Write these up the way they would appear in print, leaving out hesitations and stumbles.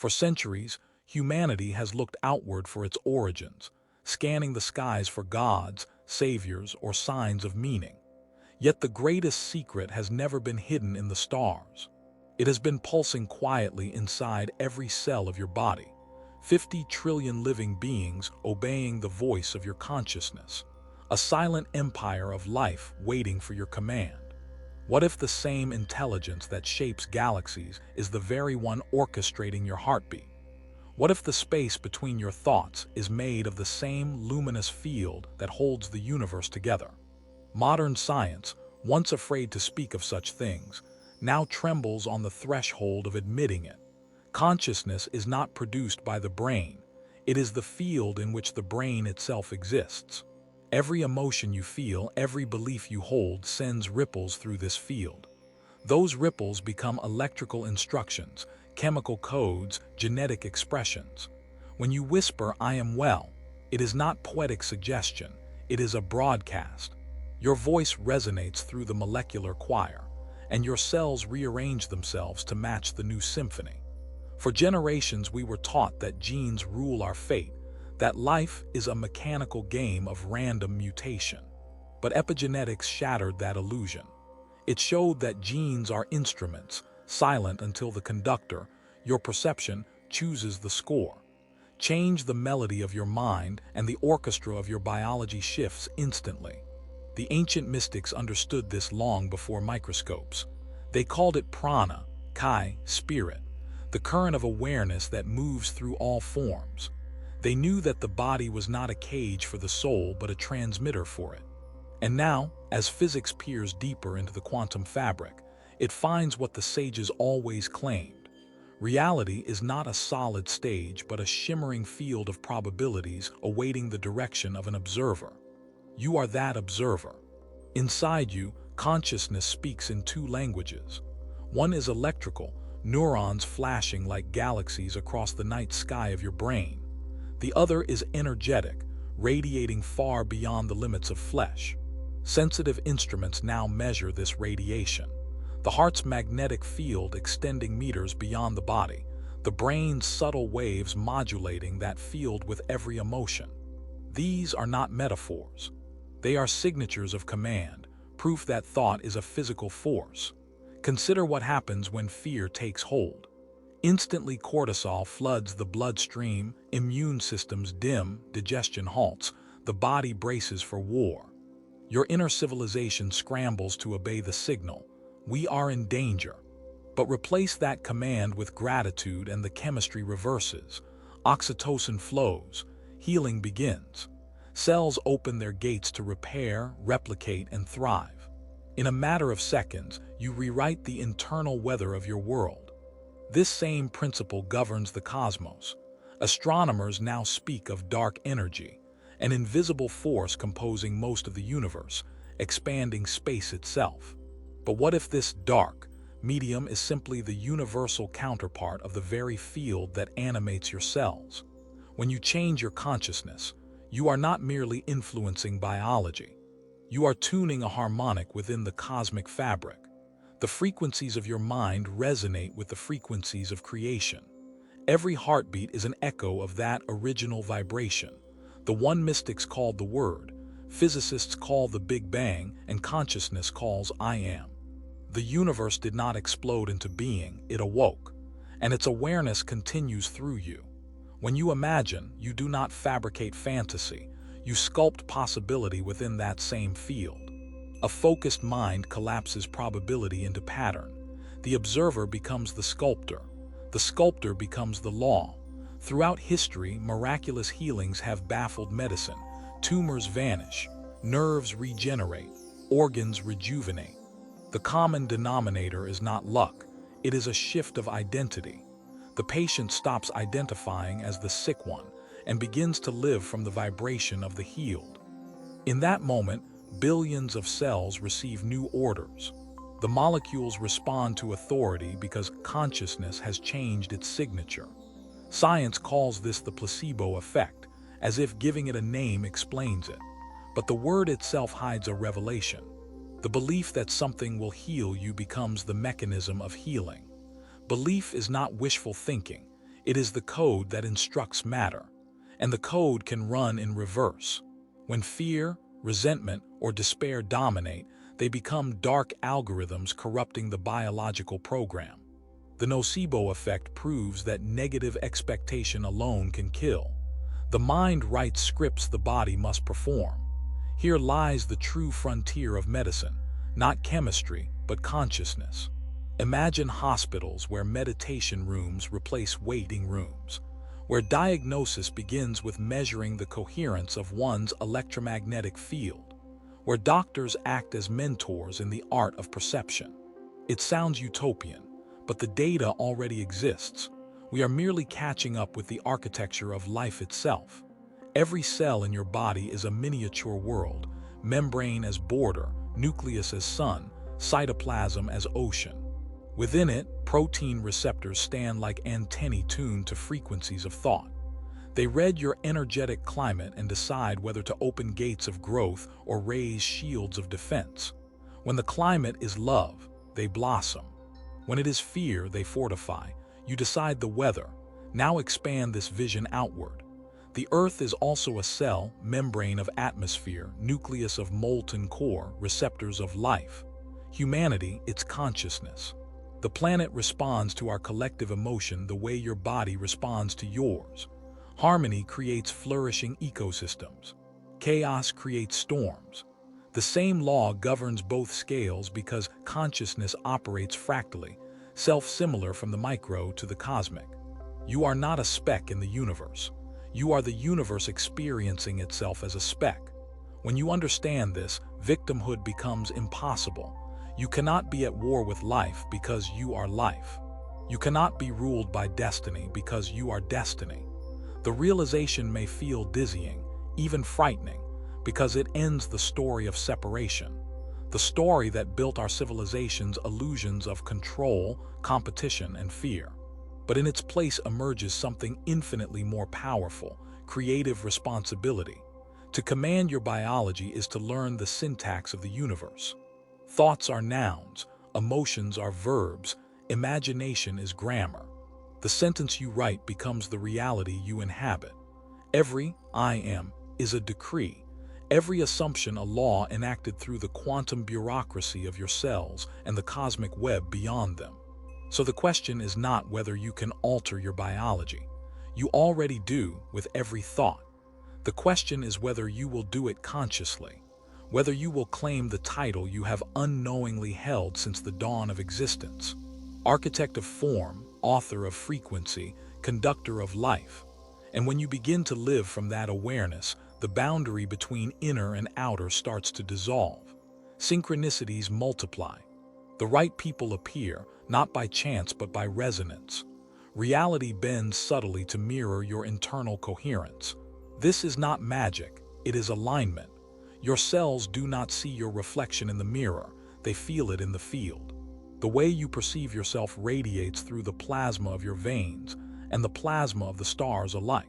For centuries, humanity has looked outward for its origins, scanning the skies for gods, saviors, or signs of meaning. Yet the greatest secret has never been hidden in the stars. It has been pulsing quietly inside every cell of your body, 50 trillion living beings obeying the voice of your consciousness, a silent empire of life waiting for your command. What if the same intelligence that shapes galaxies is the very one orchestrating your heartbeat? What if the space between your thoughts is made of the same luminous field that holds the universe together? Modern science, once afraid to speak of such things, now trembles on the threshold of admitting it. Consciousness is not produced by the brain. It is the field in which the brain itself exists. Every emotion you feel, every belief you hold sends ripples through this field. Those ripples become electrical instructions, chemical codes, genetic expressions. When you whisper, "I am well," it is not poetic suggestion, it is a broadcast. Your voice resonates through the molecular choir, and your cells rearrange themselves to match the new symphony. For generations we were taught that genes rule our fate, that life is a mechanical game of random mutation. But epigenetics shattered that illusion. It showed that genes are instruments, silent until the conductor, your perception, chooses the score. Change the melody of your mind, and the orchestra of your biology shifts instantly. The ancient mystics understood this long before microscopes. They called it prana, kai, spirit, the current of awareness that moves through all forms. They knew that the body was not a cage for the soul but a transmitter for it. And now, as physics peers deeper into the quantum fabric, it finds what the sages always claimed. Reality is not a solid stage but a shimmering field of probabilities awaiting the direction of an observer. You are that observer. Inside you, consciousness speaks in two languages. One is electrical, neurons flashing like galaxies across the night sky of your brain. The other is energetic, radiating far beyond the limits of flesh. Sensitive instruments now measure this radiation. The heart's magnetic field extending meters beyond the body, the brain's subtle waves modulating that field with every emotion. These are not metaphors. They are signatures of command, proof that thought is a physical force. Consider what happens when fear takes hold. Instantly cortisol floods the bloodstream, immune systems dim, digestion halts, the body braces for war. Your inner civilization scrambles to obey the signal. We are in danger. But replace that command with gratitude and the chemistry reverses. Oxytocin flows. Healing begins. Cells open their gates to repair, replicate, and thrive. In a matter of seconds, you rewrite the internal weather of your world. This same principle governs the cosmos. Astronomers now speak of dark energy, an invisible force composing most of the universe, expanding space itself. But what if this dark medium is simply the universal counterpart of the very field that animates your cells? When you change your consciousness, you are not merely influencing biology. You are tuning a harmonic within the cosmic fabric. The frequencies of your mind resonate with the frequencies of creation. Every heartbeat is an echo of that original vibration. The one mystics called the Word, physicists call the Big Bang, and consciousness calls I Am. The universe did not explode into being, it awoke, and its awareness continues through you. When you imagine, you do not fabricate fantasy, you sculpt possibility within that same field. A focused mind collapses probability into pattern. The observer becomes the sculptor becomes the law. Throughout history, miraculous healings have baffled medicine. Tumors vanish, nerves regenerate, organs rejuvenate. The common denominator is not luck, it is a shift of identity. The patient stops identifying as the sick one and begins to live from the vibration of the healed. In that moment, billions of cells receive new orders. The molecules respond to authority because consciousness has changed its signature. Science calls this the placebo effect, as if giving it a name explains it. But the word itself hides a revelation. The belief that something will heal you becomes the mechanism of healing. Belief is not wishful thinking. It is the code that instructs matter, and the code can run in reverse. When fear, resentment, or despair dominate, they become dark algorithms corrupting the biological program. The nocebo effect proves that negative expectation alone can kill. The mind writes scripts the body must perform. Here lies the true frontier of medicine, not chemistry, but consciousness. Imagine hospitals where meditation rooms replace waiting rooms, where diagnosis begins with measuring the coherence of one's electromagnetic field, where doctors act as mentors in the art of perception. It sounds utopian, but the data already exists. We are merely catching up with the architecture of life itself. Every cell in your body is a miniature world, membrane as border, nucleus as sun, cytoplasm as ocean. Within it, protein receptors stand like antennae tuned to frequencies of thought. They read your energetic climate and decide whether to open gates of growth or raise shields of defense. When the climate is love, they blossom. When it is fear, they fortify. You decide the weather. Now expand this vision outward. The Earth is also a cell, membrane of atmosphere, nucleus of molten core, receptors of life. Humanity, its consciousness. The planet responds to our collective emotion the way your body responds to yours. Harmony creates flourishing ecosystems. Chaos creates storms. The same law governs both scales because consciousness operates fractally, self-similar from the micro to the cosmic. You are not a speck in the universe. You are the universe experiencing itself as a speck. When you understand this, victimhood becomes impossible. You cannot be at war with life because you are life. You cannot be ruled by destiny because you are destiny. The realization may feel dizzying, even frightening, because it ends the story of separation, the story that built our civilization's illusions of control, competition, and fear. But in its place emerges something infinitely more powerful: creative responsibility. To command your biology is to learn the syntax of the universe. Thoughts are nouns, emotions are verbs, imagination is grammar. The sentence you write becomes the reality you inhabit. Every I am is a decree. Every assumption a law enacted through the quantum bureaucracy of your cells and the cosmic web beyond them. So the question is not whether you can alter your biology. You already do with every thought. The question is whether you will do it consciously, whether you will claim the title you have unknowingly held since the dawn of existence. Architect of form, author of frequency, conductor of life. And when you begin to live from that awareness, the boundary between inner and outer starts to dissolve. Synchronicities multiply. The right people appear, not by chance but by resonance. Reality bends subtly to mirror your internal coherence. This is not magic, it is alignment. Your cells do not see your reflection in the mirror, they feel it in the field. The way you perceive yourself radiates through the plasma of your veins and the plasma of the stars alike.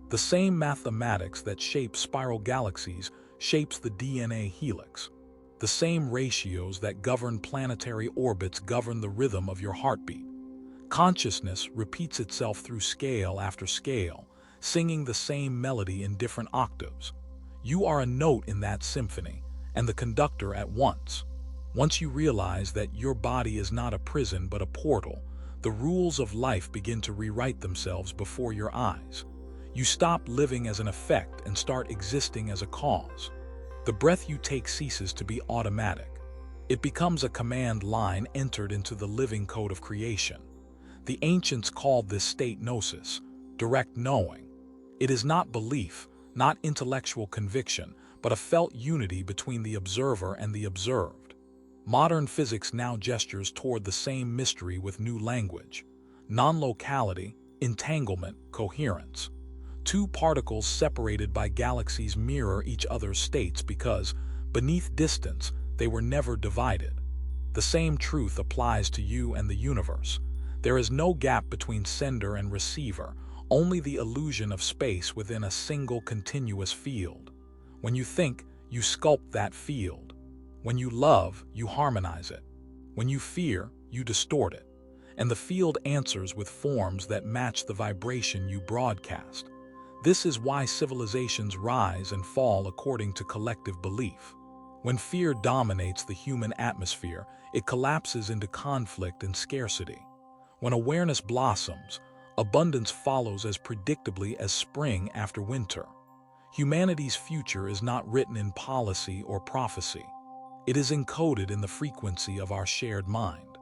The same mathematics that shapes spiral galaxies shapes the DNA helix. The same ratios that govern planetary orbits govern the rhythm of your heartbeat. Consciousness repeats itself through scale after scale, singing the same melody in different octaves. You are a note in that symphony, and the conductor at once. Once you realize that your body is not a prison but a portal, the rules of life begin to rewrite themselves before your eyes. You stop living as an effect and start existing as a cause. The breath you take ceases to be automatic. It becomes a command line entered into the living code of creation. The ancients called this state gnosis, direct knowing. It is not belief, not intellectual conviction, but a felt unity between the observer and the observed. Modern physics now gestures toward the same mystery with new language: non-locality, entanglement, coherence. Two particles separated by galaxies mirror each other's states because, beneath distance, they were never divided. The same truth applies to you and the universe. There is no gap between sender and receiver, only the illusion of space within a single continuous field. When you think, you sculpt that field. When you love, you harmonize it. When you fear, you distort it. and the field answers with forms that match the vibration you broadcast. This is why civilizations rise and fall according to collective belief. When fear dominates the human atmosphere, it collapses into conflict and scarcity. When awareness blossoms, abundance follows as predictably as spring after winter. Humanity's future is not written in policy or prophecy. It is encoded in the frequency of our shared mind.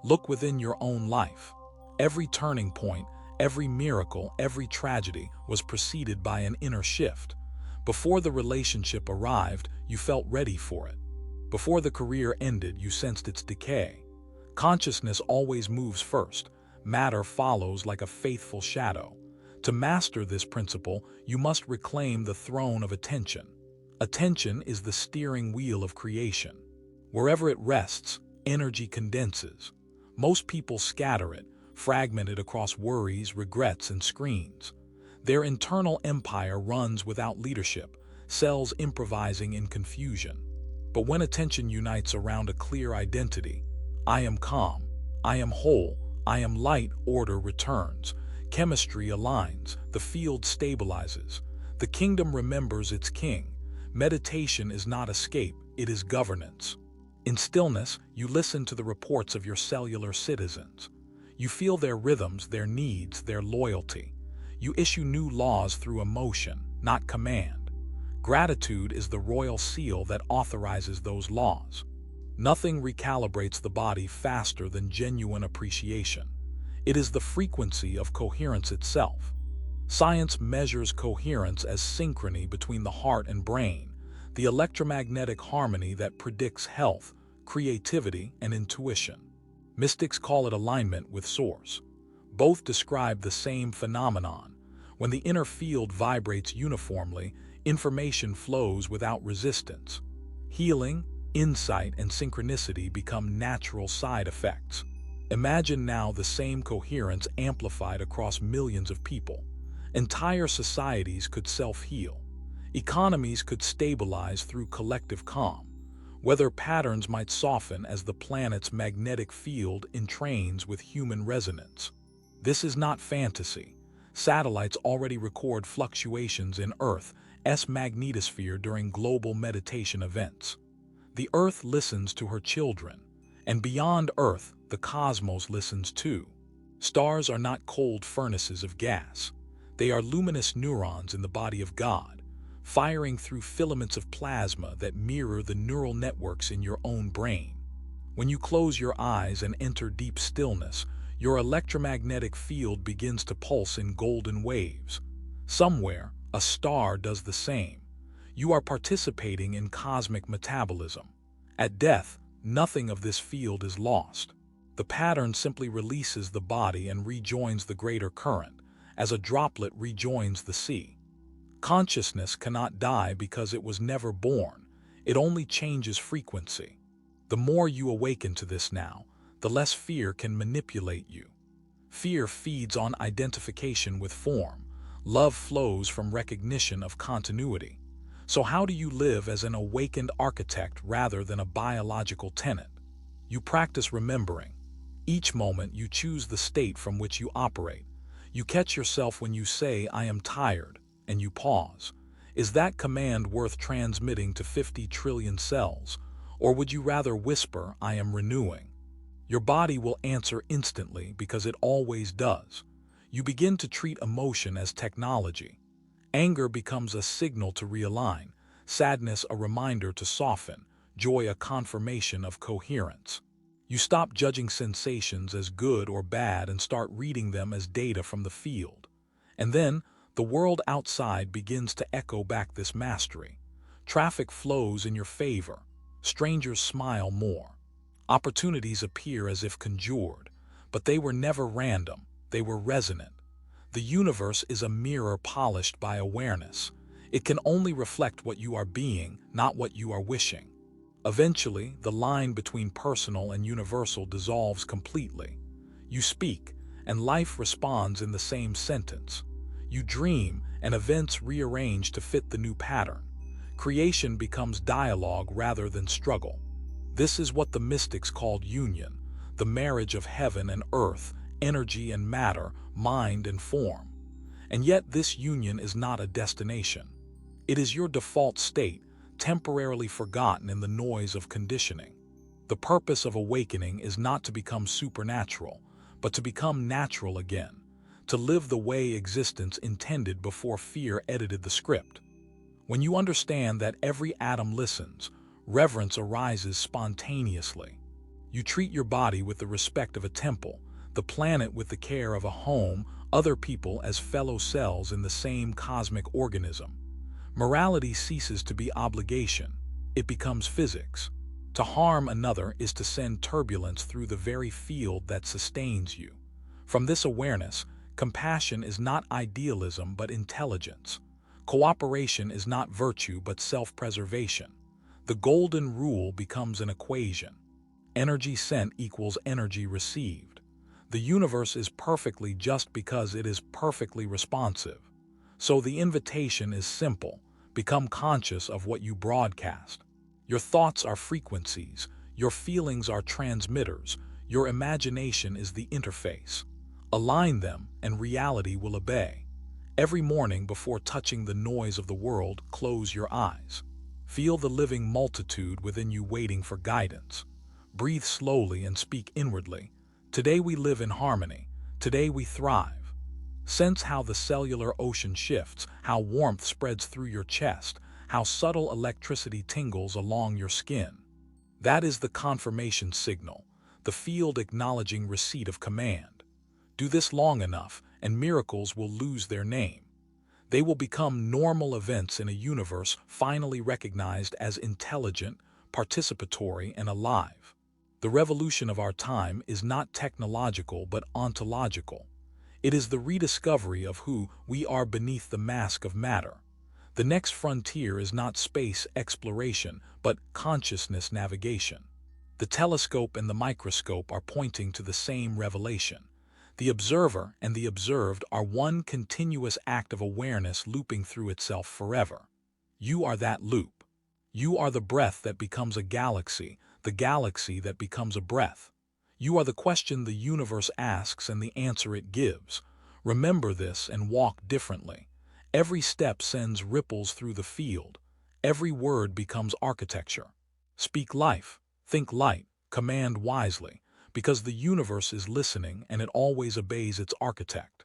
Look within your own life. Every turning point, every miracle, every tragedy was preceded by an inner shift. Before the relationship arrived, you felt ready for it. Before the career ended, you sensed its decay. Consciousness always moves first. Matter follows like a faithful shadow. To master this principle, you must reclaim the throne of attention. Attention is the steering wheel of creation. Wherever it rests, energy condenses. Most people scatter it, fragmented across worries, regrets, and screens. Their internal empire runs without leadership, cells improvising in confusion. But when attention unites around a clear identity, I am calm, I am whole, I am light, order returns. Chemistry aligns, the field stabilizes. The kingdom remembers its king. Meditation is not escape, it is governance. In stillness, you listen to the reports of your cellular citizens. You feel their rhythms, their needs, their loyalty. You issue new laws through emotion, not command. Gratitude is the royal seal that authorizes those laws. Nothing recalibrates the body faster than genuine appreciation. It is the frequency of coherence itself. Science measures coherence as synchrony between the heart and brain, the electromagnetic harmony that predicts health, creativity, and intuition. Mystics call it alignment with Source. Both describe the same phenomenon. When the inner field vibrates uniformly, information flows without resistance. Healing, insight, and synchronicity become natural side effects. Imagine now the same coherence amplified across millions of people. Entire societies could self-heal. Economies could stabilize through collective calm. Weather patterns might soften as the planet's magnetic field entrains with human resonance. This is not fantasy. Satellites already record fluctuations in Earth's magnetosphere during global meditation events. The Earth listens to her children, and beyond Earth, the cosmos listens too. Stars are not cold furnaces of gas. They are luminous neurons in the body of God, firing through filaments of plasma that mirror the neural networks in your own brain. When you close your eyes and enter deep stillness, your electromagnetic field begins to pulse in golden waves. Somewhere, a star does the same. You are participating in cosmic metabolism. At death, nothing of this field is lost. The pattern simply releases the body and rejoins the greater current, as a droplet rejoins the sea. Consciousness cannot die because it was never born. It only changes frequency. The more you awaken to this now, the less fear can manipulate you. Fear feeds on identification with form. Love flows from recognition of continuity. So how do you live as an awakened architect rather than a biological tenant? You practice remembering. Each moment you choose the state from which you operate. You catch yourself when you say, I am tired, and you pause. Is that command worth transmitting to 50 trillion cells? Or would you rather whisper, I am renewing? Your body will answer instantly because it always does. You begin to treat emotion as technology. Anger becomes a signal to realign, sadness a reminder to soften, joy a confirmation of coherence. You stop judging sensations as good or bad and start reading them as data from the field. And then, the world outside begins to echo back this mastery. Traffic flows in your favor. Strangers smile more. Opportunities appear as if conjured, but they were never random, they were resonant. The universe is a mirror polished by awareness. It can only reflect what you are being, not what you are wishing. Eventually, the line between personal and universal dissolves completely. You speak, and life responds in the same sentence. You dream, and events rearrange to fit the new pattern. Creation becomes dialogue rather than struggle. This is what the mystics called union, the marriage of heaven and earth, energy and matter, mind and form. And yet this union is not a destination. It is your default state, temporarily forgotten in the noise of conditioning. The purpose of awakening is not to become supernatural, but to become natural again, to live the way existence intended before fear edited the script. When you understand that every atom listens, reverence arises spontaneously. You treat your body with the respect of a temple, the planet with the care of a home, other people as fellow cells in the same cosmic organism. Morality ceases to be obligation. It becomes physics. To harm another is to send turbulence through the very field that sustains you. From this awareness, compassion is not idealism but intelligence. Cooperation is not virtue but self-preservation. The golden rule becomes an equation. Energy sent equals energy received. The universe is perfectly just because it is perfectly responsive. So the invitation is simple. Become conscious of what you broadcast. Your thoughts are frequencies. Your feelings are transmitters. Your imagination is the interface. Align them and reality will obey. Every morning before touching the noise of the world, close your eyes. Feel the living multitude within you waiting for guidance. Breathe slowly and speak inwardly. Today we live in harmony. Today we thrive. Sense how the cellular ocean shifts, how warmth spreads through your chest, how subtle electricity tingles along your skin. That is the confirmation signal, the field acknowledging receipt of command. Do this long enough, and miracles will lose their name. They will become normal events in a universe finally recognized as intelligent, participatory, and alive. The revolution of our time is not technological but ontological. It is the rediscovery of who we are beneath the mask of matter. The next frontier is not space exploration, but consciousness navigation. The telescope and the microscope are pointing to the same revelation. The observer and the observed are one continuous act of awareness looping through itself forever. You are that loop. You are the breath that becomes a galaxy, the galaxy that becomes a breath. You are the question the universe asks and the answer it gives. Remember this and walk differently. Every step sends ripples through the field. Every word becomes architecture. Speak life, think light, command wisely, because the universe is listening and it always obeys its architect.